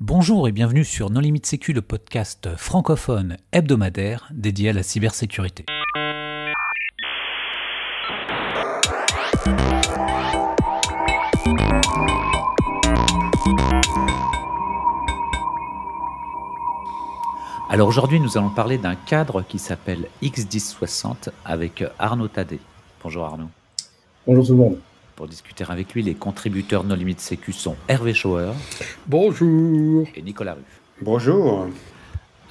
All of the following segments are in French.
Bonjour et bienvenue sur No Limit Sécu, le podcast francophone hebdomadaire dédié à la cybersécurité. Alors aujourd'hui, nous allons parler d'un cadre qui s'appelle X1060 avec Arnaud Tadé. Bonjour Arnaud. Bonjour tout le monde. Pour discuter avec lui, les contributeurs No Limit Sécu sont Hervé Schauer. Bonjour. Et Nicolas Ruff. Bonjour.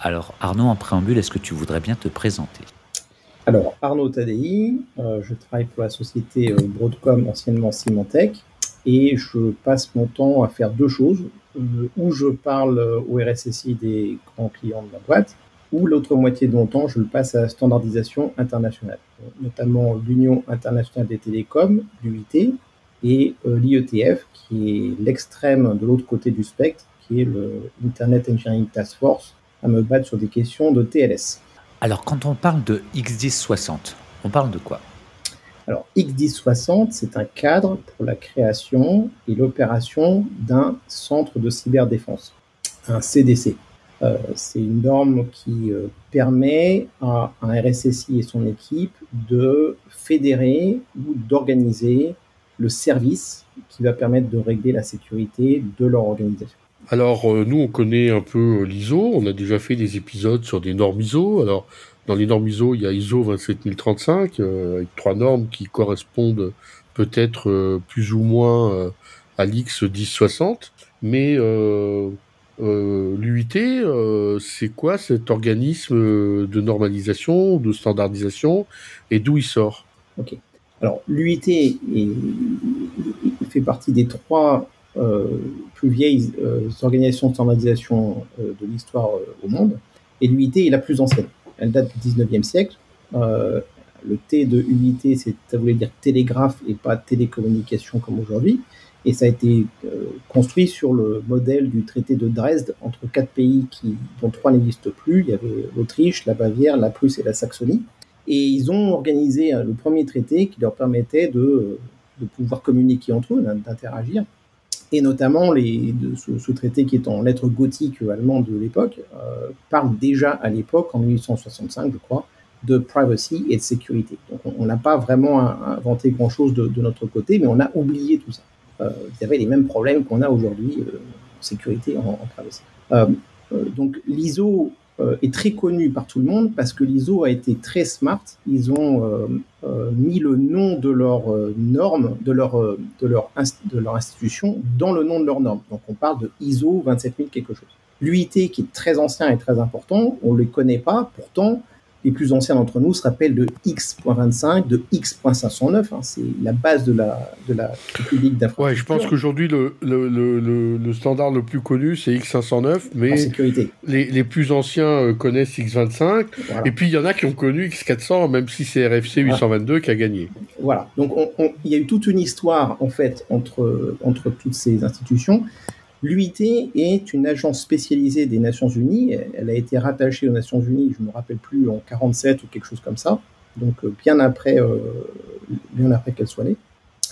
Alors Arnaud, en préambule, est-ce que tu voudrais bien te présenter ? Alors Arnaud Tadei, je travaille pour la société Broadcom, anciennement Symantec, et je passe mon temps à faire deux choses, où je parle au RSSI des grands clients de la boîte, ou l'autre moitié de mon temps, je le passe à la standardisation internationale, notamment l'Union internationale des télécoms, l'UIT, et l'IETF, qui est l'extrême de l'autre côté du spectre, qui est le Internet Engineering Task Force, à me battre sur des questions de TLS. Alors quand on parle de X1060, on parle de quoi ? Alors X1060, c'est un cadre pour la création et l'opération d'un centre de cyberdéfense, un CDC. C'est une norme qui permet à un RSSI et son équipe de fédérer ou d'organiser le service qui va permettre de régler la sécurité de leur organisation. Alors, nous, on connaît un peu l'ISO. On a déjà fait des épisodes sur des normes ISO. Alors, dans les normes ISO, il y a ISO 27035, avec 3 normes qui correspondent peut-être plus ou moins à l'X1060. Mais l'UIT, c'est quoi cet organisme de normalisation, de standardisation, et d'où il sort ? Ok. Alors, l'UIT fait partie des 3 plus vieilles organisations de standardisation de l'histoire au monde, et l'UIT est la plus ancienne. Elle date du 19e siècle. Le T de UIT, ça voulait dire télégraphe et pas télécommunication comme aujourd'hui, et ça a été construit sur le modèle du traité de Dresde entre 4 pays dont 3 n'existent plus. Il y avait l'Autriche, la Bavière, la Prusse et la Saxonie. Et ils ont organisé le premier traité qui leur permettait de pouvoir communiquer entre eux, d'interagir. Et notamment, ce traité qui est en lettres gothiques allemandes de l'époque, parle déjà à l'époque, en 1865, je crois, de privacy et de sécurité. Donc on n'a pas vraiment inventé grand-chose de notre côté, mais on a oublié tout ça. Il y avait les mêmes problèmes qu'on a aujourd'hui en sécurité, en privacy. Donc l'ISO est très connu par tout le monde parce que l'ISO a été très smart. Ils ont mis le nom de leur norme, de leur institution dans le nom de leur norme. Donc on parle de ISO 27000 quelque chose. L'UIT qui est très ancien et très important, on ne le connaît pas, pourtant les plus anciens d'entre nous se rappellent de X.25, de X.509, c'est la base de la République d'infrastructure. Ouais, je pense qu'aujourd'hui, le standard le plus connu, c'est X509, mais les plus anciens connaissent X25, voilà. Et puis il y en a qui ont connu X400, même si c'est RFC 822 qui a gagné. Voilà, donc il y a eu toute une histoire, en fait, entre toutes ces institutions. L'UIT est une agence spécialisée des Nations Unies. Elle a été rattachée aux Nations Unies, je ne me rappelle plus, en 47 ou quelque chose comme ça, donc bien après qu'elle soit née.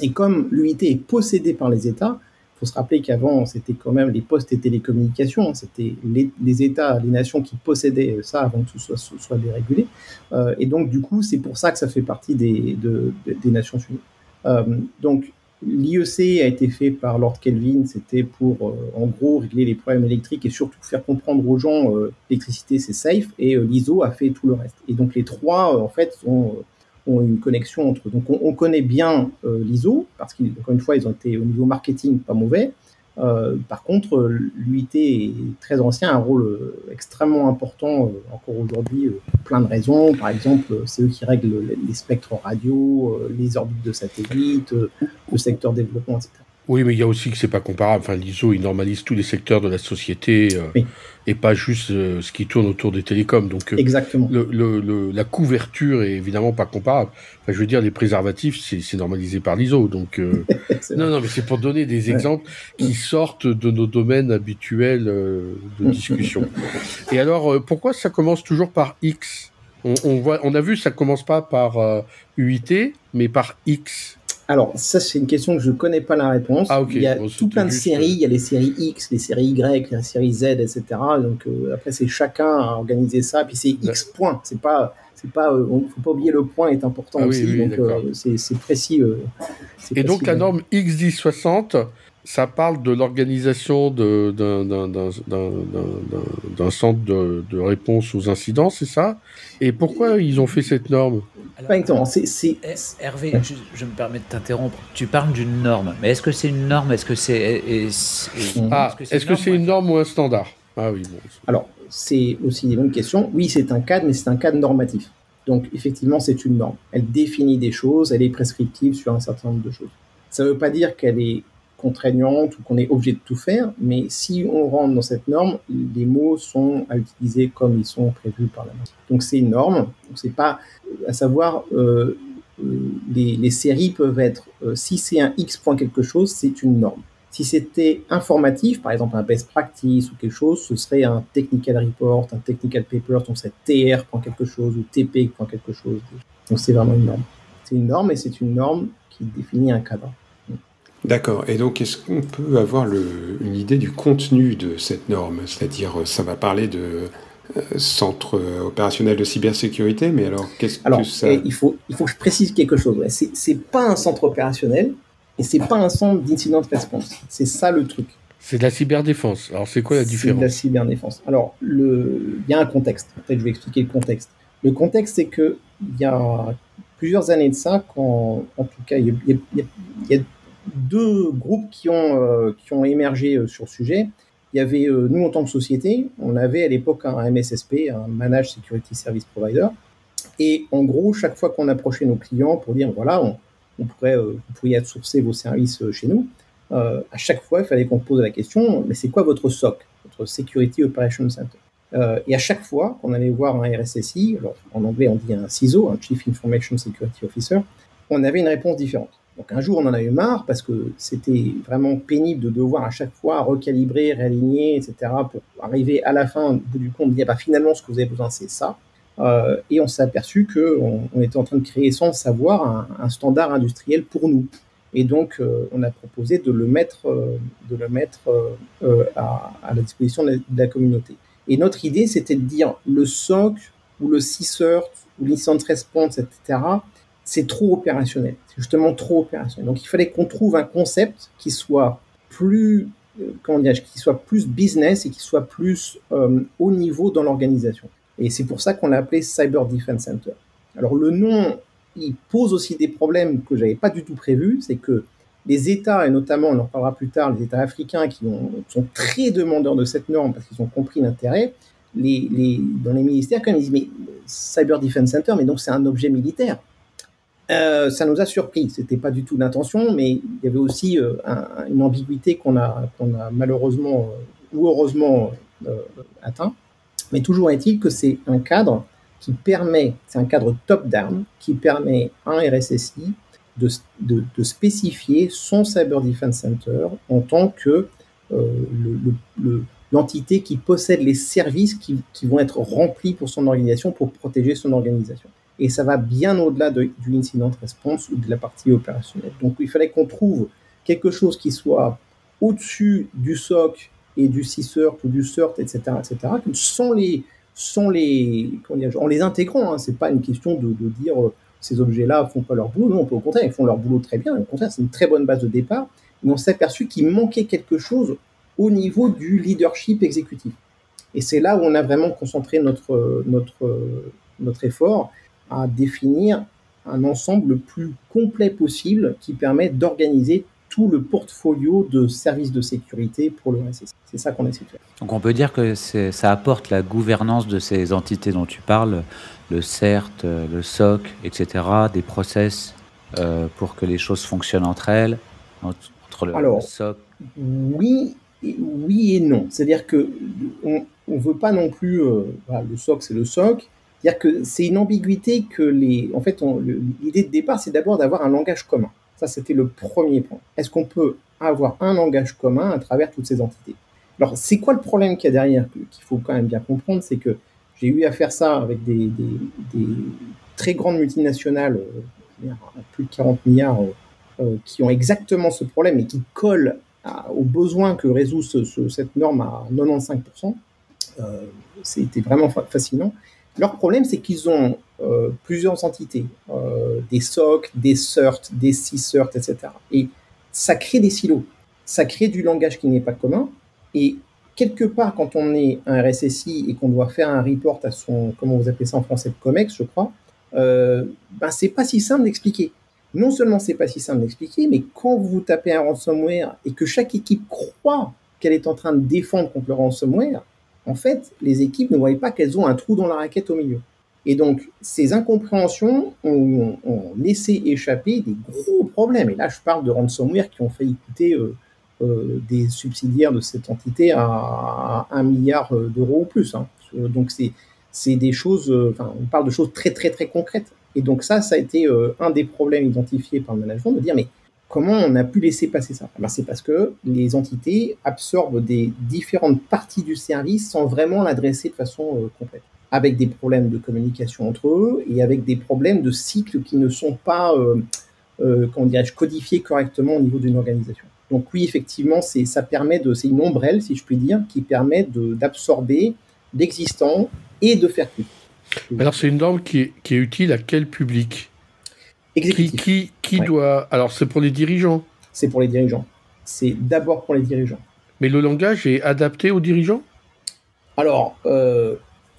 Et comme l'UIT est possédée par les États, il faut se rappeler qu'avant, c'était quand même les postes et télécommunications, c'était les États, les nations qui possédaient ça avant que tout soit dérégulé. Et donc, du coup, c'est pour ça que ça fait partie des Nations Unies. Donc, l'IEC a été fait par Lord Kelvin, c'était pour, en gros, régler les problèmes électriques et surtout faire comprendre aux gens l'électricité, c'est safe, et l'ISO a fait tout le reste. Et donc, les 3, en fait, ont une connexion entre eux. Donc, on connaît bien l'ISO, parce qu'encore une fois, ils ont été, au niveau marketing, pas mauvais. Par contre, l'UIT est très ancien, un rôle extrêmement important encore aujourd'hui, plein de raisons. Par exemple, c'est eux qui règlent les spectres radio, les orbites de satellites, le secteur développement, etc. Oui, mais il y a aussi que c'est pas comparable. Enfin, l'ISO, il normalise tous les secteurs de la société oui. Et pas juste ce qui tourne autour des télécoms. Donc, exactement. La couverture est évidemment pas comparable. Enfin, je veux dire, les préservatifs, c'est normalisé par l'ISO. Donc, non, mais c'est pour donner des exemples qui sortent de nos domaines habituels de discussion. Et alors, pourquoi ça commence toujours par X ? On a vu, ça commence pas par UIT, mais par X. Alors, ça, c'est une question que je ne connais pas la réponse. Ah, ok. Il y a Bon, tout plein de juste, séries. Il y a les séries X, les séries Y, les séries Z, etc. Donc, après, c'est chacun à organiser ça. Puis, c'est X points. C'est pas, faut pas oublier le point est important Ah, aussi. oui, Donc, d'accord. c'est précis. Et donc, la norme X1060, ça parle de l'organisation d'un centre de réponse aux incidents, c'est ça? Et pourquoi ils ont fait cette norme? Alors, Pas exactement. Hervé, je me permets de t'interrompre. Tu parles d'une norme, mais est-ce que c'est une norme? Est-ce que c'est est-ce que c'est une norme ou un standard? Ah oui, bon. Alors, c'est aussi une bonne question. Oui, c'est un cadre, mais c'est un cadre normatif. Donc, effectivement, c'est une norme. Elle définit des choses, elle est prescriptive sur un certain nombre de choses. Ça ne veut pas dire qu'elle est contraignante ou qu'on est obligé de tout faire, mais si on rentre dans cette norme, les mots sont à utiliser comme ils sont prévus par la norme. Donc, c'est une norme. Donc, c'est pas, à savoir, les séries peuvent être, si c'est un X point quelque chose, c'est une norme. Si c'était informatif, par exemple un best practice ou quelque chose, ce serait un technical report, un technical paper, donc c'est TR point quelque chose ou TP point quelque chose. Donc c'est vraiment une norme. C'est une norme et c'est une norme qui définit un cadre. D'accord. Et donc, est-ce qu'on peut avoir une idée du contenu de cette norme? C'est-à-dire, ça va parler de centre opérationnel de cybersécurité, mais alors, qu'est-ce que ça... il faut que je précise quelque chose. Ouais. C'est pas un centre opérationnel et c'est pas un centre d'incident response. C'est ça le truc. C'est de la cyberdéfense. Alors, c'est quoi la différence? C'est de la cyberdéfense. Alors, il y a un contexte. Peut-être je vais expliquer le contexte. Le contexte, c'est qu'il y a plusieurs années de ça, en tout cas, il y a deux groupes qui ont émergé sur le sujet. Il y avait, nous, en tant que société, on avait à l'époque un MSSP, un Managed Security Service Provider. Et en gros, chaque fois qu'on approchait nos clients pour dire, voilà, vous pourriez outsourcer vos services chez nous, à chaque fois, il fallait qu'on pose la question, mais c'est quoi votre SOC, votre Security Operations Center? Et à chaque fois qu'on allait voir un RSSI, alors en anglais on dit un CISO, un Chief Information Security Officer, on avait une réponse différente. Donc un jour on en a eu marre parce que c'était vraiment pénible de devoir à chaque fois recalibrer, réaligner, etc. pour arriver à la fin, au bout du compte, dire finalement ce que vous avez besoin c'est ça. Et on s'est aperçu qu'on était en train de créer sans le savoir un standard industriel pour nous. Et donc, on a proposé de le mettre à la disposition de la communauté. Et notre idée, c'était de dire le SOC ou le CSIRT ou l'incident response, etc., c'est trop opérationnel. C'est justement trop opérationnel. Donc, il fallait qu'on trouve un concept qui soit plus, qui soit plus business et qui soit plus haut niveau dans l'organisation. Et c'est pour ça qu'on l'a appelé Cyber Defense Center. Alors, le nom, il pose aussi des problèmes que je n'avais pas du tout prévus, c'est que les États, et notamment, on en parlera plus tard, les États africains qui sont très demandeurs de cette norme parce qu'ils ont compris l'intérêt, dans les ministères, quand même, ils disent, mais Cyber Defense Center, mais donc c'est un objet militaire. Ça nous a surpris, c'était pas du tout l'intention, mais il y avait aussi une ambiguïté qu'on a malheureusement ou heureusement atteint. Mais toujours est-il que c'est un cadre qui permet, c'est un cadre top-down, qui permet à un RSSI de spécifier son Cyber Defense Center en tant que l'entité qui possède les services qui vont être remplis pour son organisation, pour protéger son organisation. Et ça va bien au-delà du incident response ou de la partie opérationnelle. Donc il fallait qu'on trouve quelque chose qui soit au-dessus du SOC et du CSIRT ou du CERT, etc., sans en les intégrant. Hein. C'est pas une question de dire ces objets-là font pas leur boulot. Non, au contraire, ils font leur boulot très bien. Au contraire, c'est une très bonne base de départ. Mais on s'est aperçu qu'il manquait quelque chose au niveau du leadership exécutif. Et c'est là où on a vraiment concentré notre effort à définir un ensemble le plus complet possible qui permet d'organiser tout le portfolio de services de sécurité pour le RSSI. C'est ça qu'on essaie de faire. Donc on peut dire que ça apporte la gouvernance de ces entités dont tu parles, le CERT, le SOC, etc., des process pour que les choses fonctionnent entre elles, entre le SOC. Oui et non. C'est-à-dire qu'on ne veut pas non plus... le SOC, c'est le SOC. C'est-à-dire que c'est une ambiguïté que l'idée de départ, c'est d'abord d'avoir un langage commun. Ça, c'était le premier point. Est-ce qu'on peut avoir un langage commun à travers toutes ces entités? Alors, c'est quoi le problème qu'il y a derrière, qu'il faut quand même bien comprendre, c'est que j'ai eu à faire ça avec des très grandes multinationales, plus de 40 milliards qui ont exactement ce problème et qui collent aux besoins que résout cette norme à 95%. C'était vraiment fascinant. Leur problème, c'est qu'ils ont plusieurs entités, des SOC, des CERT, des CCERT, etc. Et ça crée des silos. Ça crée du langage qui n'est pas commun. Et quelque part, quand on est un RSSI et qu'on doit faire un report à son, comment vous appelez ça en français, le COMEX, je crois, c'est pas si simple d'expliquer. Non seulement c'est pas si simple d'expliquer, mais quand vous tapez un ransomware et que chaque équipe croit qu'elle est en train de défendre contre le ransomware, en fait, les équipes ne voient pas qu'elles ont un trou dans la raquette au milieu. Et donc, ces incompréhensions ont laissé échapper des gros problèmes. Et là, je parle de ransomware qui ont failli coûter des subsidiaires de cette entité à 1 milliard d'euros ou plus. Hein. Donc, c'est des choses, on parle de choses très, très, très concrètes. Et donc ça a été un des problèmes identifiés par le management, de dire, mais comment on a pu laisser passer ça ? C'est parce que les entités absorbent des différentes parties du service sans vraiment l'adresser de façon complète, avec des problèmes de communication entre eux et avec des problèmes de cycles qui ne sont pas, codifiés correctement au niveau d'une organisation. Donc oui, effectivement, c'est une ombrelle, si je puis dire, qui permet d'absorber l'existant et de faire plus. Alors, c'est une norme qui est utile à quel public ? Exécutif. Qui doit... Alors, c'est pour les dirigeants ? C'est pour les dirigeants. C'est d'abord pour les dirigeants. Mais le langage est adapté aux dirigeants ? Alors,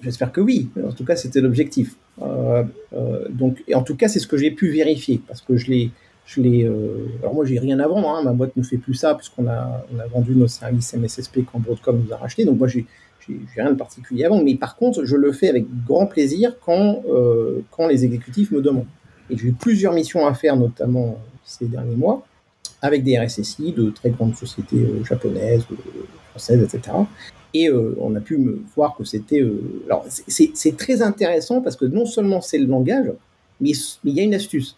j'espère que oui. En tout cas, c'était l'objectif. Et en tout cas, c'est ce que j'ai pu vérifier, parce que je l'ai alors moi, j'ai rien à vendre. Hein. Ma boîte ne fait plus ça, puisqu'on a vendu nos services MSSP quand Broadcom nous a racheté. Donc moi, j'ai rien de particulier à vendre, mais par contre, je le fais avec grand plaisir quand les exécutifs me demandent. Et j'ai eu plusieurs missions à faire, notamment ces derniers mois, avec des RSSI de très grandes sociétés japonaises, françaises, etc. Et on a pu me voir que c'était... alors, c'est très intéressant parce que non seulement c'est le langage, mais il y a une astuce.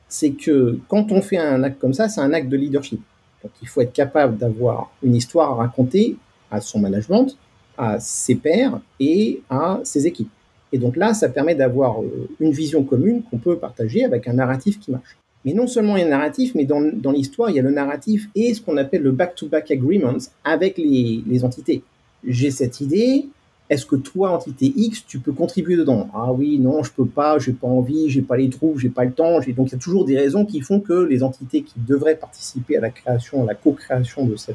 C'est que quand on fait un acte comme ça, c'est un acte de leadership. Donc, il faut être capable d'avoir une histoire à raconter à son management, à ses pairs et à ses équipes. Et donc là, ça permet d'avoir une vision commune qu'on peut partager avec un narratif qui marche. Mais non seulement il y a un narratif, mais dans l'histoire, il y a le narratif et ce qu'on appelle le back-to-back agreements avec les entités. J'ai cette idée, est-ce que toi, entité X, tu peux contribuer dedans ? Ah oui, non, je peux pas, j'ai pas envie, j'ai pas les trous, j'ai pas le temps. Donc il y a toujours des raisons qui font que les entités qui devraient participer à la création, à la co-création de ce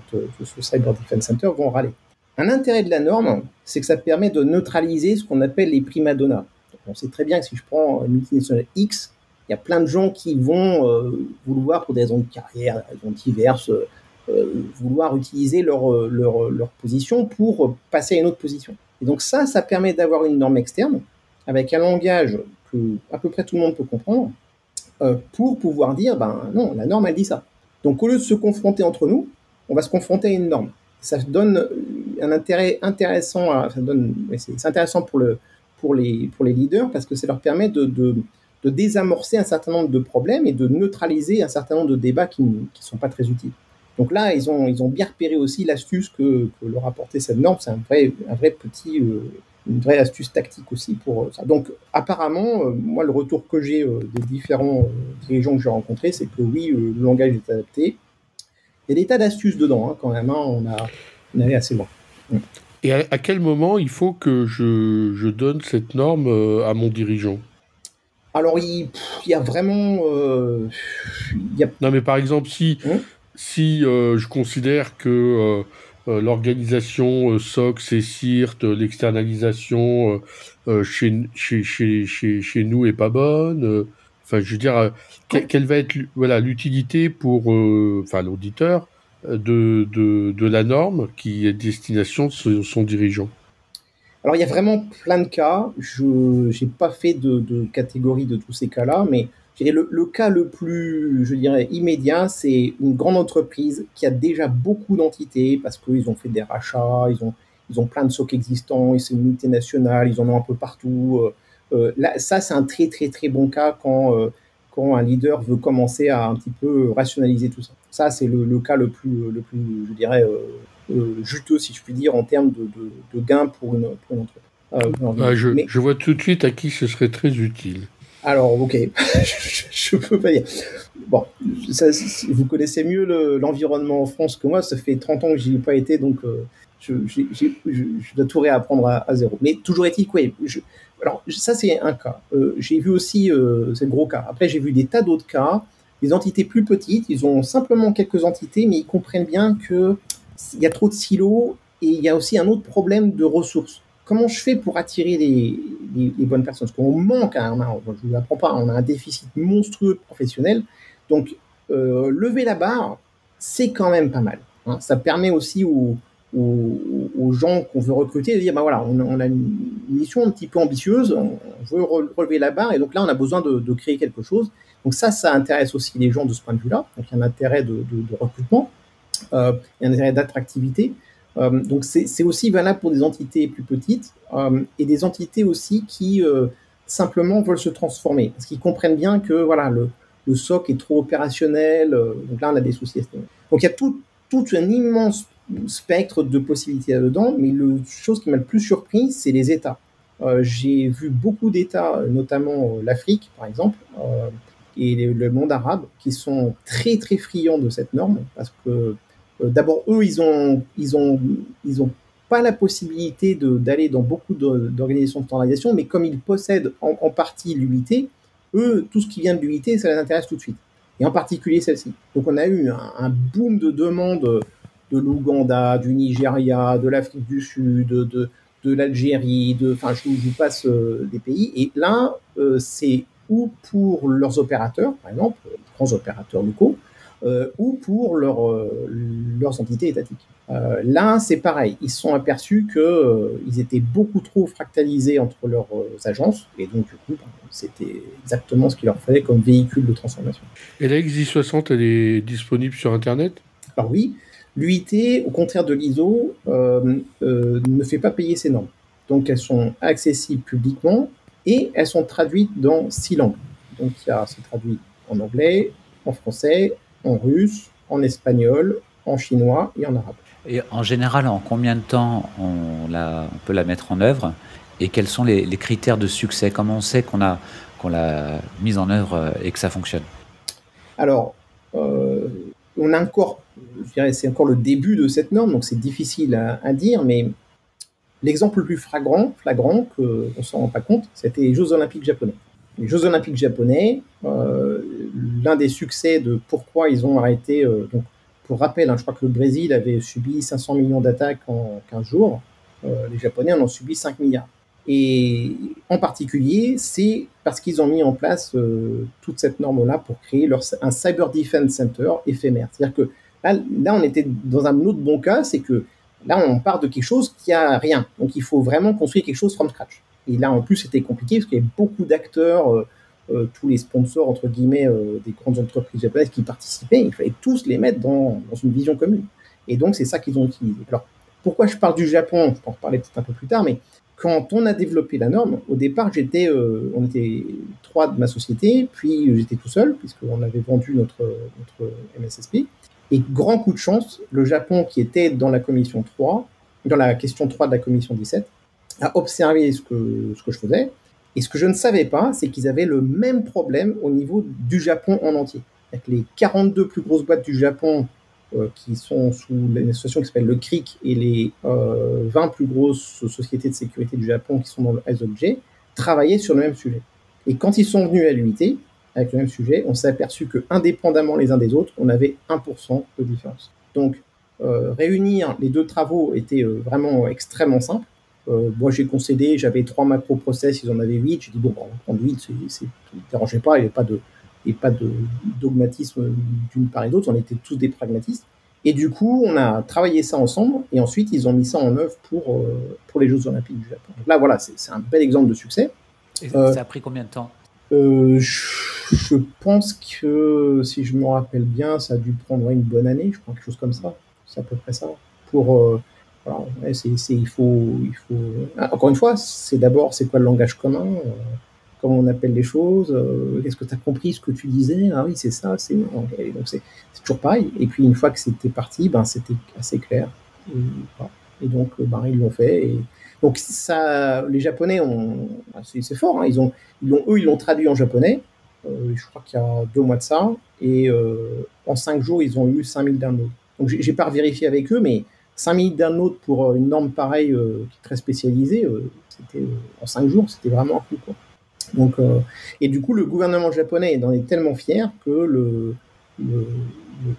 Cyber Defense Center vont râler. Un intérêt de la norme, c'est que ça permet de neutraliser ce qu'on appelle les prima donnas. On sait très bien que si je prends une multinationale X, il y a plein de gens qui vont vouloir, pour des raisons de carrière, des raisons diverses, vouloir utiliser leur position pour passer à une autre position. Et donc ça permet d'avoir une norme externe avec un langage que à peu près tout le monde peut comprendre pour pouvoir dire, non, la norme, elle dit ça. Donc au lieu de se confronter entre nous, on va se confronter à une norme. Ça donne un intérêt intéressant. C'est intéressant pour les leaders parce que ça leur permet de désamorcer un certain nombre de problèmes et de neutraliser un certain nombre de débats qui ne sont pas très utiles. Donc là, ils ont bien repéré aussi l'astuce que leur apportait cette norme. C'est une vraie astuce tactique aussi pour ça. Donc apparemment, moi, le retour que j'ai des différents dirigeants que j'ai rencontrés, c'est que oui, le langage est adapté. Il y a des tas d'astuces dedans, quand même. On est assez loin. Et à quel moment il faut que je donne cette norme à mon dirigeant ? Alors, il y a vraiment... Non, mais par exemple, si je considère que l'organisation SOC, CSIRT, l'externalisation chez nous est pas bonne, je veux dire, quelle va être l'utilité pour l'auditeur de la norme qui est destination de son dirigeant ? Alors, il y a vraiment plein de cas. Je n'ai pas fait de catégorie de tous ces cas-là, mais je dirais le cas le plus, immédiat, c'est une grande entreprise qui a déjà beaucoup d'entités parce qu'ils ont fait des rachats, ils ont plein de SOC existants, c'est une multinationale, ils en ont un peu partout. Là, ça, c'est un très, très, très bon cas quand un leader veut commencer à un petit peu rationaliser tout ça. Ça, c'est le cas le plus juteux, si je puis dire, en termes de gains pour une entreprise. Je vois tout de suite à qui ce serait très utile. Alors, ok, je peux pas dire. Bon, vous connaissez mieux l'environnement en France que moi. Ça fait 30 ans que j'y ai pas été, donc je dois tout réapprendre à zéro. Mais toujours est-il que, oui, alors ça c'est un cas. J'ai vu aussi, c'est le gros cas. Après, j'ai vu des tas d'autres cas, des entités plus petites. Ils ont simplement quelques entités, mais ils comprennent bien que il y a trop de silos et il y a aussi un autre problème de ressources. Comment je fais pour attirer les bonnes personnes? Parce qu'on manque, je ne vous l'apprends pas, on a un déficit monstrueux de professionnels. Donc, lever la barre, c'est quand même pas mal. Hein. Ça permet aussi aux gens qu'on veut recruter de dire, bah voilà, on a une mission un petit peu ambitieuse, on veut relever la barre, et donc là, on a besoin de créer quelque chose. Donc ça intéresse aussi les gens de ce point de vue-là. Donc, il y a un intérêt de recrutement, il y a un intérêt d'attractivité. Donc c'est aussi valable pour des entités plus petites et des entités aussi qui simplement veulent se transformer parce qu'ils comprennent bien que voilà le SOC est trop opérationnel, donc là on a des soucis à ce niveau. Donc il y a tout un immense spectre de possibilités là-dedans, mais la chose qui m'a le plus surpris, c'est les États. J'ai vu beaucoup d'États, notamment l'Afrique par exemple, et le monde arabe, qui sont très très friands de cette norme parce que d'abord, eux, ils ont pas la possibilité d'aller dans beaucoup d'organisations de standardisation, mais comme ils possèdent en partie l'UIT, eux, tout ce qui vient de l'UIT, ça les intéresse tout de suite. Et en particulier celle-ci. Donc, on a eu un boom de demandes de l'Ouganda, du Nigeria, de l'Afrique du Sud, de l'Algérie, enfin, je vous passe des pays. Et là, c'est ou pour leurs opérateurs, par exemple, les grands opérateurs locaux, ou pour leurs entités étatiques. Là, c'est pareil. Ils se sont aperçus qu'ils étaient beaucoup trop fractalisés entre leurs agences, et donc du coup, c'était exactement ce qu'il leur fallait comme véhicule de transformation. Et la XJ60, elle est disponible sur Internet? Alors oui, l'UIT, au contraire de l'ISO, ne fait pas payer ses normes. Donc elles sont accessibles publiquement, et elles sont traduites dans 6 langues. Donc c'est traduit en anglais, en français, en russe, en espagnol, en chinois et en arabe. Et en général, en combien de temps on peut la mettre en œuvre? Et quels sont les critères de succès? Comment on sait qu'on l'a mise en œuvre et que ça fonctionne? Alors, on a encore, je dirais, c'est encore le début de cette norme, donc c'est difficile à dire, mais l'exemple le plus flagrant qu'on ne s'en rend pas compte, c'était les Jeux Olympiques japonais. Les Jeux Olympiques japonais, l'un des succès de pourquoi ils ont arrêté, donc pour rappel, je crois que le Brésil avait subi 500 millions d'attaques en 15 jours, les Japonais en ont subi 5 milliards. Et en particulier, c'est parce qu'ils ont mis en place toute cette norme-là pour créer un Cyber Defense Center éphémère. C'est-à-dire que là, on était dans un autre bon cas, c'est que là, on part de quelque chose qui a rien. Donc, il faut vraiment construire quelque chose from scratch. Et là, en plus, c'était compliqué parce qu'il y avait beaucoup d'acteurs, tous les sponsors, entre guillemets, des grandes entreprises japonaises qui participaient. Il fallait tous les mettre dans une vision commune. Et donc, c'est ça qu'ils ont utilisé. Alors, pourquoi je parle du Japon? Je peux en reparler peut-être un peu plus tard, mais quand on a développé la norme, au départ, on était 3 de ma société, puis j'étais tout seul, puisqu'on avait vendu notre MSSP. Et grand coup de chance, le Japon, qui était dans la commission 3, dans la question 3 de la commission 17, a observé ce que je faisais. Et ce que je ne savais pas, c'est qu'ils avaient le même problème au niveau du Japon en entier. Avec les 42 plus grosses boîtes du Japon qui sont sous une association qui s'appelle le CRIC et les 20 plus grosses sociétés de sécurité du Japon qui sont dans le SOG, travaillaient sur le même sujet. Et quand ils sont venus à l'UIT, avec le même sujet, on s'est aperçu que, indépendamment les uns des autres, on avait 1% de différence. Donc, réunir les 2 travaux était vraiment extrêmement simple. Moi, j'ai concédé, j'avais 3 macro-process, ils en avaient 8. J'ai dit, bon, on va prendre 8, ça ne dérangeait pas, il n'y avait pas de dogmatisme d'une part et d'autre, on était tous des pragmatistes. Et du coup, on a travaillé ça ensemble, et ensuite, ils ont mis ça en œuvre pour les Jeux Olympiques du Japon. Donc là, voilà, c'est un bel exemple de succès. Et ça a pris combien de temps? Je pense que, si je me rappelle bien, ça a dû prendre une bonne année, je crois, quelque chose comme ça. C'est à peu près ça. Voilà, il faut. Encore une fois, c'est quoi le langage commun, comment on appelle les choses, est-ce que tu as compris ce que tu disais? Ah oui, c'est ça, c'est. Donc c'est toujours pareil. Et puis une fois que c'était parti, c'était assez clair. Et donc, ils l'ont fait. Et Donc ça, les Japonais c'est fort, hein, ils l'ont traduit en japonais, je crois qu'il y a 2 mois de ça, et en 5 jours, ils ont eu 5000 downloads. Donc j'ai pas vérifié avec eux, mais 5000 downloads pour une norme pareille qui est très spécialisée, c'était en 5 jours, c'était vraiment un coup, quoi. Donc, et du coup, le gouvernement japonais en est tellement fier que le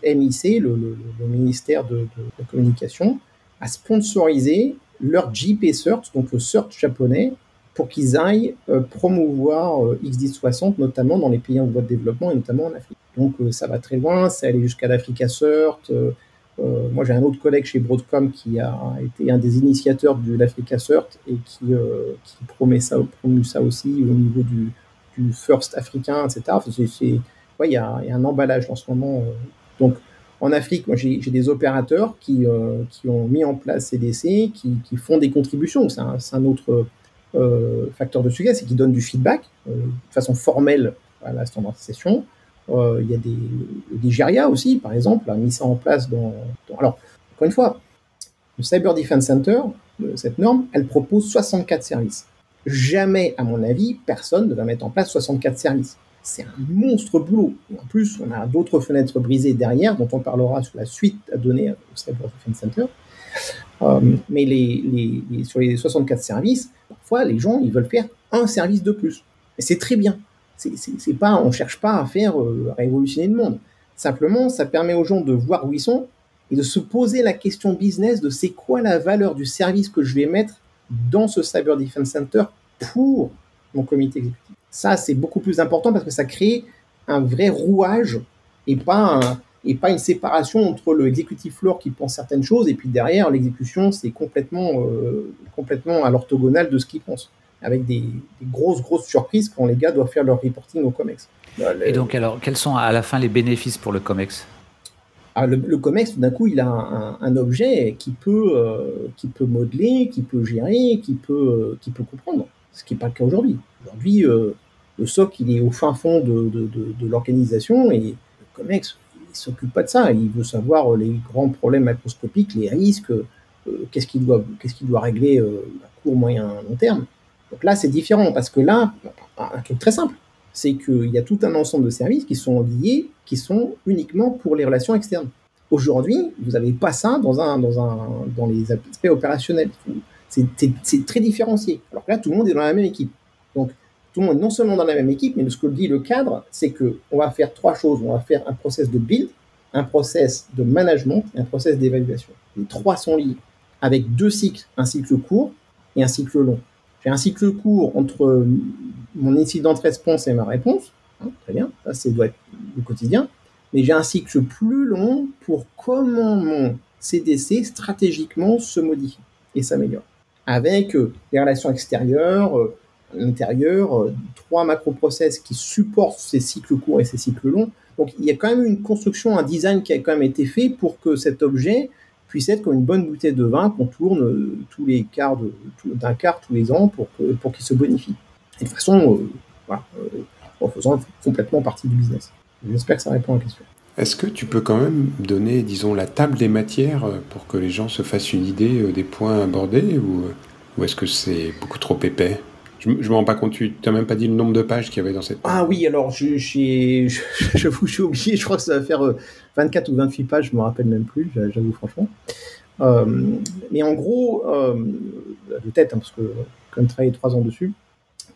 MIC, le ministère de la communication, a sponsorisé leur JP Search, donc le search japonais, pour qu'ils aillent promouvoir X1060, notamment dans les pays en voie de développement et notamment en Afrique. Donc ça va très loin, ça allait jusqu'à l'Africa Search. Moi, j'ai un autre collègue chez Broadcom qui a été un des initiateurs de l'Africa Search et qui promeut ça aussi au niveau du First africain, etc. Il y a un emballage en ce moment. Donc, en Afrique, moi, j'ai des opérateurs qui ont mis en place CDC, qui font des contributions. C'est un autre facteur de succès, c'est qu'ils donnent du feedback de façon formelle à la standardisation. Il y a le Nigeria aussi, par exemple, a mis ça en place Alors, encore une fois, le Cyber Defense Center, cette norme, elle propose 64 services. Jamais, à mon avis, personne ne va mettre en place 64 services. C'est un monstre boulot. Et en plus, on a d'autres fenêtres brisées derrière, dont on parlera sur la suite à donner au Cyber Defense Center. Mais sur les 64 services, parfois, les gens, ils veulent faire un service de plus. Et c'est très bien. C'est pas, on ne cherche pas à faire révolutionner le monde. Simplement, ça permet aux gens de voir où ils sont et de se poser la question business de c'est quoi la valeur du service que je vais mettre dans ce Cyber Defense Center pour mon comité exécutif. Ça, c'est beaucoup plus important parce que ça crée un vrai rouage et pas une séparation entre le executive floor qui pense certaines choses et puis derrière, l'exécution, c'est complètement à l'orthogonale de ce qu'ils pensent, avec des grosses surprises quand les gars doivent faire leur reporting au COMEX. Et donc, alors, quels sont à la fin les bénéfices pour le COMEX ? Le COMEX, tout d'un coup, il a un objet qui peut modeler, qui peut gérer, qui peut comprendre, ce qui n'est pas le cas aujourd'hui. Aujourd'hui, le SOC, il est au fin fond de l'organisation et le COMEX, il ne s'occupe pas de ça. Il veut savoir les grands problèmes macroscopiques, les risques, qu'est-ce qu'il doit régler à court, moyen, long terme. Donc là, c'est différent parce que là, un truc très simple, c'est qu'il y a tout un ensemble de services qui sont liés, qui sont uniquement pour les relations externes. Aujourd'hui, vous n'avez pas ça dans les aspects opérationnels. C'est très différencié. Alors que là, tout le monde est dans la même équipe. Donc, tout le monde est non seulement dans la même équipe, mais ce que dit le cadre, c'est qu'on va faire 3 choses. On va faire un process de build, un process de management et un process d'évaluation. Les 3 sont liés avec 2 cycles, un cycle court et un cycle long. J'ai un cycle court entre mon incident response et ma réponse. Très bien, ça doit être le quotidien. Mais j'ai un cycle plus long pour comment mon CDC stratégiquement se modifie et s'améliore. Avec les relations extérieures, l'intérieur, 3 macro-process qui supportent ces cycles courts et ces cycles longs. Donc il y a quand même une construction, un design qui a quand même été fait pour que cet objet puisse être comme une bonne bouteille de vin qu'on tourne d'un quart tous les ans pour qu'il se bonifie. Et de toute façon, en faisant complètement partie du business. J'espère que ça répond à la question. Est-ce que tu peux quand même donner, disons, la table des matières pour que les gens se fassent une idée des points abordés ou est-ce que c'est beaucoup trop épais ? Je ne me rends pas compte, tu n'as même pas dit le nombre de pages qu'il y avait dans cette page. Ah oui, alors j'avoue, j'ai oublié, je crois que ça va faire 24 ou 28 pages, je ne me rappelle même plus, j'avoue franchement. Mais en gros, de tête, parce que comme travaillé 3 ans dessus,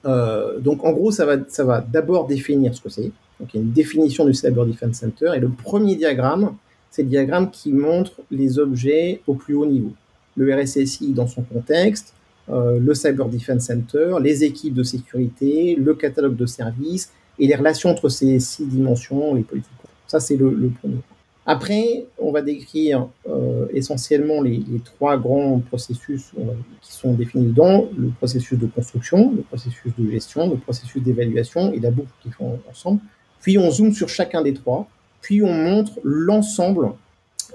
donc en gros, ça va d'abord définir ce que c'est. Donc il y a une définition du Cyber Defense Center, et le premier diagramme, c'est le diagramme qui montre les objets au plus haut niveau. Le RSSI dans son contexte, le Cyber Defense Center, les équipes de sécurité, le catalogue de services et les relations entre ces 6 dimensions, les politiques. Ça, c'est le premier. Après, on va décrire essentiellement les 3 grands processus qui sont définis dedans, le processus de construction, le processus de gestion, le processus d'évaluation et la boucle qu'ils font ensemble. Puis on zoome sur chacun des 3, puis on montre l'ensemble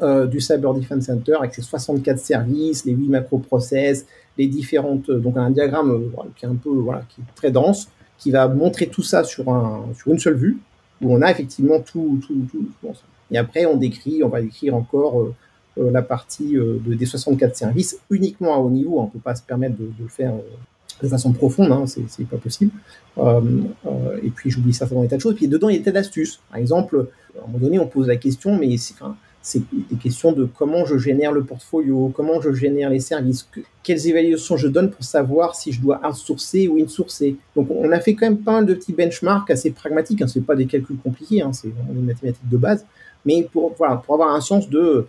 du Cyber Defense Center avec ses 64 services, les 8 macro-process, les différentes... donc un diagramme qui est un peu qui est très dense, qui va montrer tout ça sur une seule vue, où on a effectivement tout ensemble. Et après, on va décrire encore la partie des 64 services uniquement à haut niveau. On ne peut pas se permettre de le faire de façon profonde, hein, c'est pas possible. Et puis j'oublie certainement des tas de choses. Puis dedans, il y a des tas d'astuces. Par exemple, à un moment donné, on pose la question, mais c'est des questions de comment je génère le portfolio, comment je génère les services, quelles évaluations je donne pour savoir si je dois outsourcer ou insourcer. Donc on a fait quand même pas mal de petits benchmarks assez pragmatiques, hein, c'est pas des calculs compliqués, hein, c'est vraiment des mathématiques de base, mais pour avoir un sens de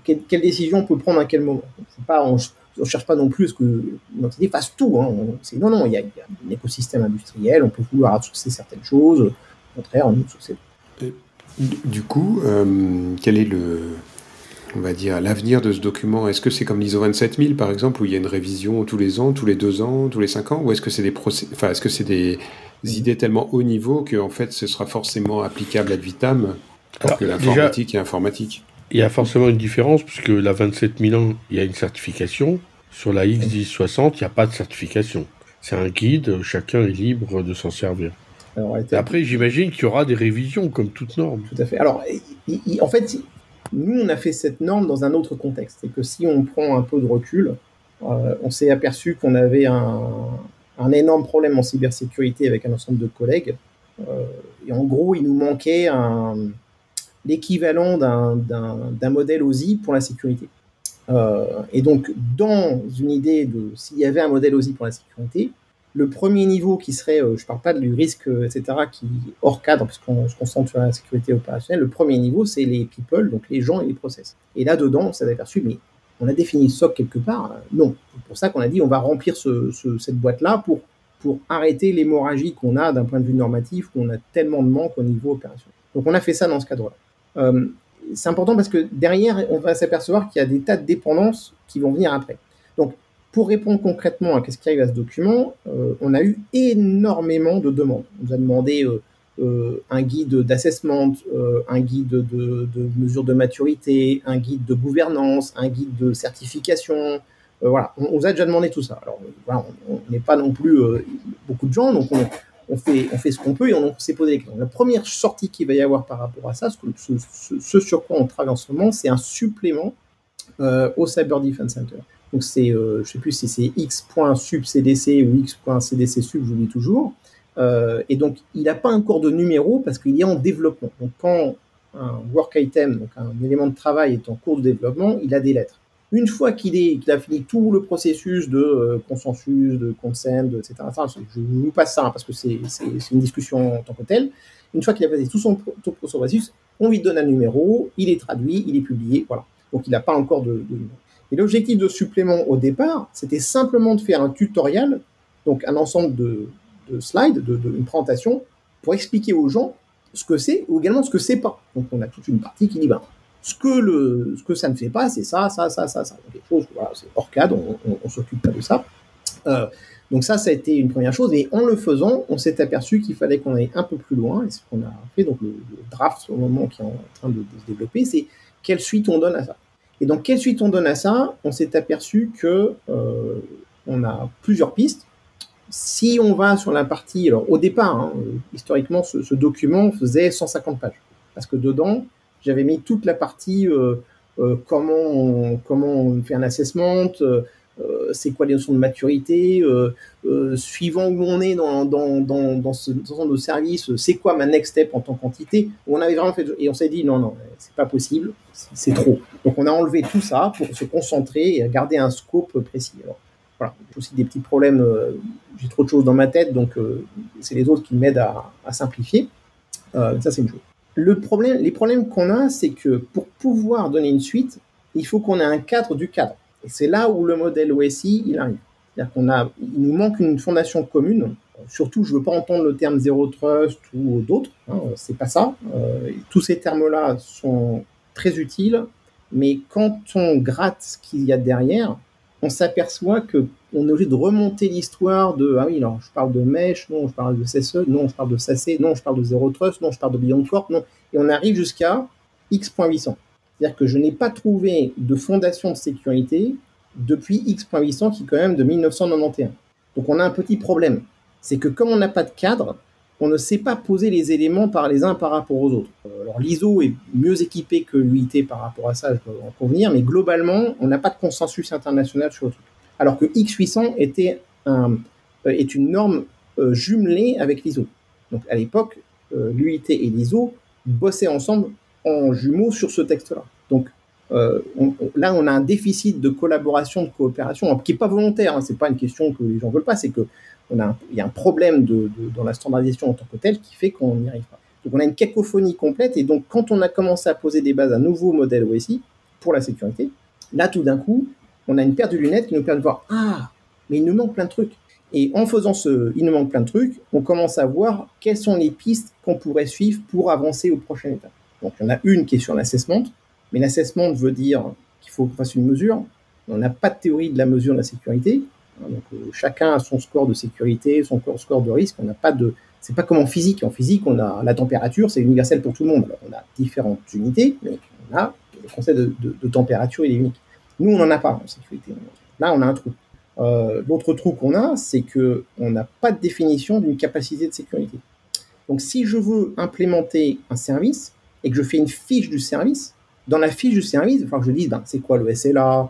quelle décision on peut prendre à quel moment. On ne cherche pas non plus à ce que une entité fasse tout. Hein. Non, il y a un écosystème industriel, on peut vouloir outsourcer certaines choses, au contraire, on outsource. Du coup, quel est on va dire, l'avenir de ce document? Est-ce que c'est comme l'ISO 27000, par exemple, où il y a une révision tous les ans, tous les 2 ans, tous les 5 ans, ou est-ce que c'est des idées tellement haut niveau que en fait, ce sera forcément applicable ad vitam, alors que l'informatique est informatique? Il y a forcément une différence, puisque la 27001, il y a une certification. Sur la X1060, il n'y a pas de certification. C'est un guide, chacun est libre de s'en servir. Alors, après, j'imagine qu'il y aura des révisions, comme toute norme. Tout à fait. Alors, en fait, nous, on a fait cette norme dans un autre contexte. C'est que si on prend un peu de recul, on s'est aperçu qu'on avait un énorme problème en cybersécurité avec un ensemble de collègues. Et en gros, il nous manquait l'équivalent d'un modèle OSI pour la sécurité. Et donc, dans une idée de s'il y avait un modèle OSI pour la sécurité, le premier niveau qui serait, je ne parle pas du risque, etc., qui est hors cadre, puisqu'on se concentre sur la sécurité opérationnelle, le premier niveau, c'est les people, donc les gens et les process. Et là-dedans, on s'est aperçu, mais on a défini le SOC quelque part? Non. C'est pour ça qu'on a dit, on va remplir cette boîte-là pour arrêter l'hémorragie qu'on a d'un point de vue normatif, où on a tellement de manques au niveau opérationnel. Donc, on a fait ça dans ce cadre-là. C'est important parce que derrière, on va s'apercevoir qu'il y a des tas de dépendances qui vont venir après. Donc, pour répondre concrètement à ce qui arrive à ce document, on a eu énormément de demandes. On nous a demandé un guide d'assessment, un guide de mesure de maturité, un guide de gouvernance, un guide de certification. Voilà, on nous a déjà demandé tout ça. Alors, voilà, on n'est pas non plus beaucoup de gens, donc on fait ce qu'on peut et on s'est posé des questions. La première sortie qu'il va y avoir par rapport à ça, ce sur quoi on travaille en ce moment, c'est un supplément au Cyber Defense Center. Donc c'est, je ne sais plus si c'est x.sub.cdc ou x.cdc.sub, je l'oublie toujours. Et donc il n'a pas encore de numéro parce qu'il est en développement. Donc quand un work item, donc un élément de travail est en cours de développement, il a des lettres. Une fois qu'il a fini tout le processus de consensus, de consent, etc., je vous passe ça parce que c'est une discussion en tant que telle. Une fois qu'il a passé tout son processus, on lui donne un numéro, il est traduit, il est publié, voilà. Donc il n'a pas encore de numéro. Et l'objectif de supplément au départ, c'était simplement de faire un tutoriel, donc un ensemble de slides, une présentation, pour expliquer aux gens ce que c'est ou également ce que c'est pas. Donc on a toute une partie qui dit ce que ça ne fait pas, c'est ça. Donc, quelque chose, voilà, c'est hors cadre, on s'occupe pas de ça. Donc ça a été une première chose. Et en le faisant, on s'est aperçu qu'il fallait qu'on aille un peu plus loin. Et ce qu'on a fait, donc le draft au moment qui est en train de se développer, c'est quelle suite on donne à ça. Et donc, quelle suite on donne à ça? On s'est aperçu que on a plusieurs pistes. Si on va sur la partie... Alors, au départ, historiquement, ce document faisait 150 pages. Parce que dedans, j'avais mis toute la partie comment on fait un assessment, c'est quoi les notions de maturité, suivant où on est dans ce genre de service, c'est quoi ma next step en tant qu'entité. On avait vraiment fait, et on s'est dit non, c'est pas possible, c'est trop. Donc on a enlevé tout ça pour se concentrer et garder un scope précis. Alors voilà, j'ai aussi des petits problèmes, j'ai trop de choses dans ma tête, donc c'est les autres qui m'aident à simplifier. Ça c'est une chose. Les problèmes qu'on a, c'est que pour pouvoir donner une suite, il faut qu'on ait un cadre du cadre. Et c'est là où le modèle OSI, il arrive. C'est-à-dire il nous manque une fondation commune. Surtout, je ne veux pas entendre le terme Zero Trust ou d'autres. C'est pas ça. Tous ces termes-là sont très utiles. Mais quand on gratte ce qu'il y a derrière, on s'aperçoit qu'on est obligé de remonter l'histoire de « Ah oui, alors je parle de Mesh, non, je parle de SSE, non, je parle de SASE, non, je parle de Zero Trust, non, je parle de Beyond Corp, non. » Et on arrive jusqu'à X.800. C'est-à-dire que je n'ai pas trouvé de fondation de sécurité depuis X.800 qui est quand même de 1991. Donc on a un petit problème. C'est que comme on n'a pas de cadre, on ne sait pas poser les éléments les uns par rapport aux autres. Alors l'ISO est mieux équipé que l'UIT par rapport à ça, je peux en convenir, mais globalement, on n'a pas de consensus international sur le truc. Alors que X800 est une norme jumelée avec l'ISO. Donc à l'époque, l'UIT et l'ISO bossaient ensemble en jumeaux sur ce texte-là. Donc là, on a un déficit de collaboration, de coopération, qui n'est pas volontaire, hein, c'est pas une question que les gens veulent pas, c'est que il y a un problème dans la standardisation en tant que telle qui fait qu'on n'y arrive pas. Donc on a une cacophonie complète, et donc quand on a commencé à poser des bases à un nouveau modèle OSI pour la sécurité, là tout d'un coup, on a une paire de lunettes qui nous permet de voir, mais il nous manque plein de trucs. Et en faisant il nous manque plein de trucs, on commence à voir quelles sont les pistes qu'on pourrait suivre pour avancer aux prochaines étapes. Donc il y en a une qui est sur l'assessment, mais l'assessment veut dire qu'il faut qu'on fasse une mesure. On n'a pas de théorie de la mesure de la sécurité. Donc chacun a son score de sécurité, son score de risque. On n'a pas c'est pas comme en physique. En physique, on a la température, c'est universel pour tout le monde. Alors, on a différentes unités, mais on a le concept de température, il est unique. Nous, on n'en a pas en sécurité. Là, on a un trou. L'autre trou qu'on a, c'est que on n'a pas de définition d'une capacité de sécurité. Donc, si je veux implémenter un service et que je fais une fiche du service, dans la fiche du service, il va falloir que je dise, c'est quoi le SLA,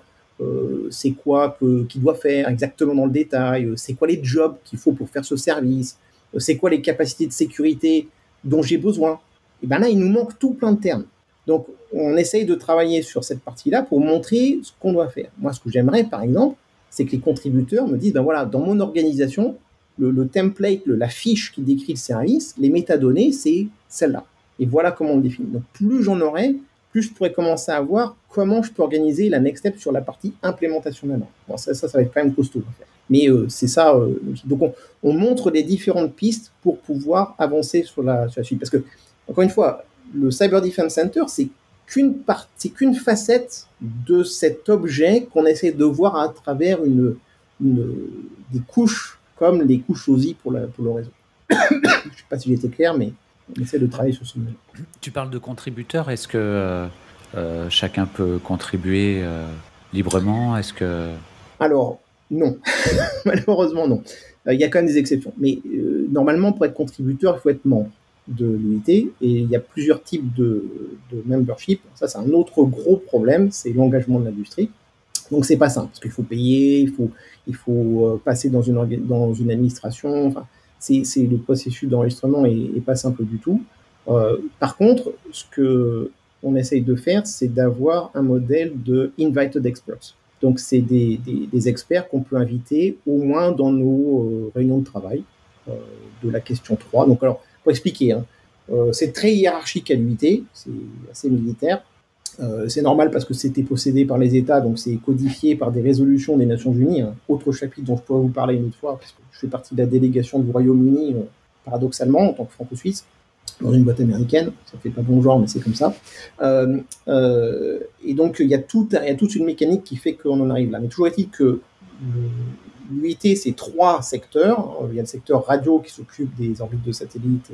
c'est quoi qu'il doit faire exactement dans le détail, c'est quoi les jobs qu'il faut pour faire ce service, c'est quoi les capacités de sécurité dont j'ai besoin. Et bien là, il nous manque tout plein de termes. Donc, on essaye de travailler sur cette partie-là pour montrer ce qu'on doit faire. Moi, ce que j'aimerais, par exemple, c'est que les contributeurs me disent, voilà, dans mon organisation, le template, la fiche qui décrit le service, les métadonnées, c'est celle-là. Et voilà comment on le définit. Donc, plus j'en aurai, plus je pourrais commencer à voir comment je peux organiser la next step sur la partie implémentation de la norme. Bon, ça va être quand même costaud. Mais c'est ça. Donc, on montre les différentes pistes pour pouvoir avancer sur la suite. Parce que, encore une fois, le Cyber Defense Center, c'est qu'une facette de cet objet qu'on essaie de voir à travers des couches, comme les couches OSI pour le réseau. Je ne sais pas si j'ai été clair, mais on essaie de travailler sur ce modèle. Tu parles de contributeurs. Est-ce que chacun peut contribuer librement? Alors, non. Malheureusement, non. Il y a quand même des exceptions. Mais normalement, pour être contributeur, il faut être membre de l'UIT. Et il y a plusieurs types de membership. Ça, c'est un autre gros problème. C'est l'engagement de l'industrie. Donc, c'est pas simple. Parce qu'il faut payer, il faut passer dans une administration. Enfin, c'est le processus d'enregistrement est pas simple du tout. Par contre, ce que on essaye de faire, c'est d'avoir un modèle de invited experts. Donc, c'est des experts qu'on peut inviter au moins dans nos réunions de travail de la question 3. Donc, alors, pour expliquer, c'est très hiérarchique à l'UIT, c'est assez militaire. C'est normal parce que c'était possédé par les États, donc c'est codifié par des résolutions des Nations Unies. Autre chapitre dont je pourrais vous parler une autre fois, parce que je fais partie de la délégation du Royaume-Uni, paradoxalement, en tant que franco-suisse, dans une boîte américaine. Ça fait pas bon genre, mais c'est comme ça. Et donc, il y a toute une mécanique qui fait qu'on en arrive là. Mais toujours est-il que l'UIT, c'est 3 secteurs. Il y a le secteur radio qui s'occupe des orbites de satellites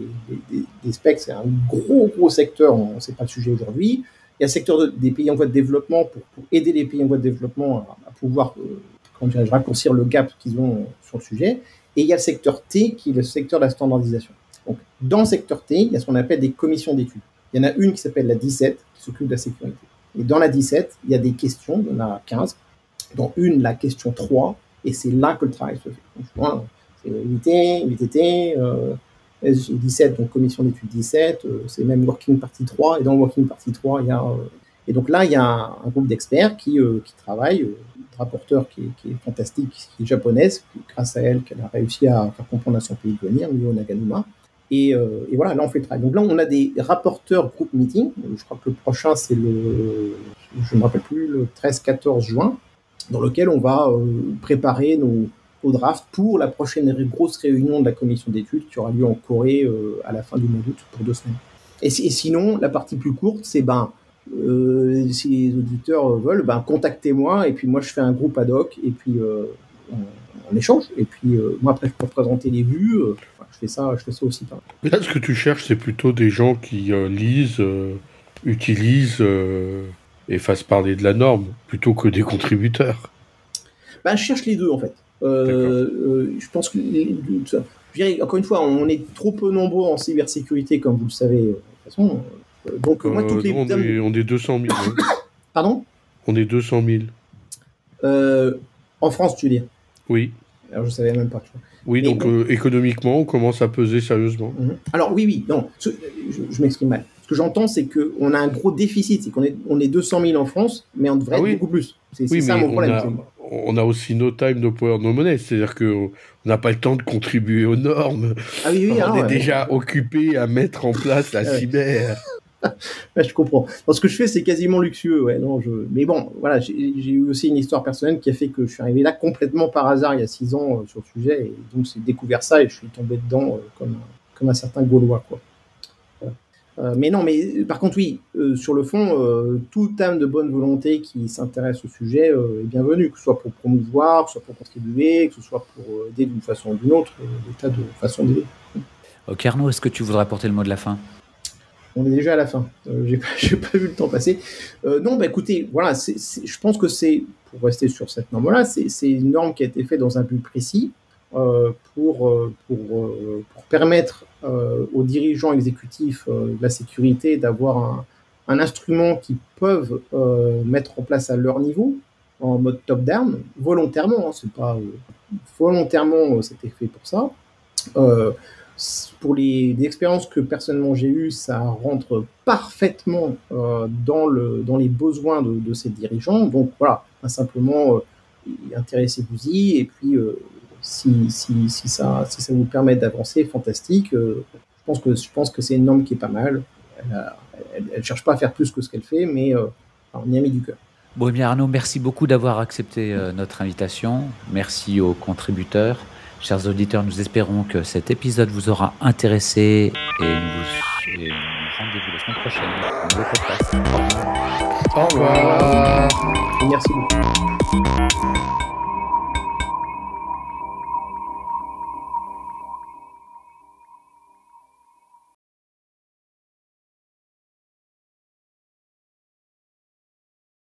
et des specs. C'est un gros secteur, c'est pas le sujet aujourd'hui. Il y a le secteur des pays en voie de développement pour aider les pays en voie de développement à pouvoir raccourcir le gap qu'ils ont sur le sujet. Et il y a le secteur T, qui est le secteur de la standardisation. Donc, dans le secteur T, il y a ce qu'on appelle des commissions d'études. Il y en a une qui s'appelle la 17, qui s'occupe de la sécurité. Et dans la 17, il y a des questions, il y en a 15, dont une, la question 3, et c'est là que le travail se fait. Donc, voilà, c'est UIT, UITT, 17, donc commission d'études 17, c'est même Working Party 3, et dans Working Party 3, il y a... et donc là, il y a un groupe d'experts qui travaille, une rapporteure qui est fantastique, qui est japonaise, grâce à elle, qu'elle a réussi à faire comprendre à son pays de venir, Mio Naganuma. Et voilà, là, on fait le travail. Donc là, on a des rapporteurs group meeting. Je crois que le prochain, c'est je ne me rappelle plus, le 13-14 juin, dans lequel on va préparer nos drafts pour la prochaine grosse réunion de la commission d'études qui aura lieu en Corée à la fin du mois d'août pour 2 semaines. Et sinon, la partie plus courte, c'est si les auditeurs veulent, contactez-moi et puis moi je fais un groupe ad hoc et puis on échange et puis moi après je peux présenter les vues, je fais ça aussi. Mais là, ce que tu cherches, c'est plutôt des gens qui lisent, utilisent et fassent parler de la norme plutôt que des contributeurs. Je cherche les deux en fait. Je pense que je dirais, encore une fois, on est trop peu nombreux en cybersécurité, comme vous le savez, de toute façon. Donc, moi, toutes les... on est 200 000. Hein. Pardon ? On est 200 000. En France, tu veux dire ? Oui. Alors, je savais même pas. Tu vois. Oui, mais, donc économiquement, on commence à peser sérieusement. Alors, oui, non, je m'exprime mal. Ce que j'entends, c'est qu'on a un gros déficit. C'est qu'on est 200 000 en France, mais on devrait être beaucoup plus. C'est ça mon problème. On a aussi no time, no power, no money. C'est-à-dire qu'on n'a pas le temps de contribuer aux normes. Ah oui, on est déjà occupé à mettre en place la cyber. Ouais, je comprends. Donc, ce que je fais, c'est quasiment luxueux. Ouais, non, mais bon, voilà, j'ai eu aussi une histoire personnelle qui a fait que je suis arrivé là complètement par hasard il y a 6 ans sur le sujet. Et donc, j'ai découvert ça et je suis tombé dedans comme un certain Gaulois, quoi. Voilà. Mais non, mais par contre, oui, sur le fond, toute âme de bonne volonté qui s'intéresse au sujet est bienvenue, que ce soit pour promouvoir, que ce soit pour contribuer, que ce soit pour aider d'une façon ou d'une autre, des tas de façons d'aider. Ok, Arnaud, est-ce que tu voudrais apporter le mot de la fin ? On est déjà à la fin. J'ai pas vu le temps passer. Non, écoutez, voilà, je pense que c'est, pour rester sur cette norme-là, c'est une norme qui a été faite dans un but précis pour permettre aux dirigeants exécutifs de la sécurité d'avoir un instrument qu'ils peuvent mettre en place à leur niveau, en mode top-down, volontairement. C'est pas volontairement, c'était fait pour ça. Pour les expériences que personnellement j'ai eues, ça rentre parfaitement dans les besoins de ces dirigeants. Donc voilà, simplement intéressez-vous-y et puis si ça vous permet d'avancer, fantastique. Je pense que c'est une norme qui est pas mal. Elle cherche pas à faire plus que ce qu'elle fait, mais on y a mis du cœur. Bon, bien Arnaud, merci beaucoup d'avoir accepté notre invitation. Merci aux contributeurs. Chers auditeurs, nous espérons que cet épisode vous aura intéressé et nous rendez-vous la semaine prochaine pour un nouveau podcast. Au revoir. Merci beaucoup.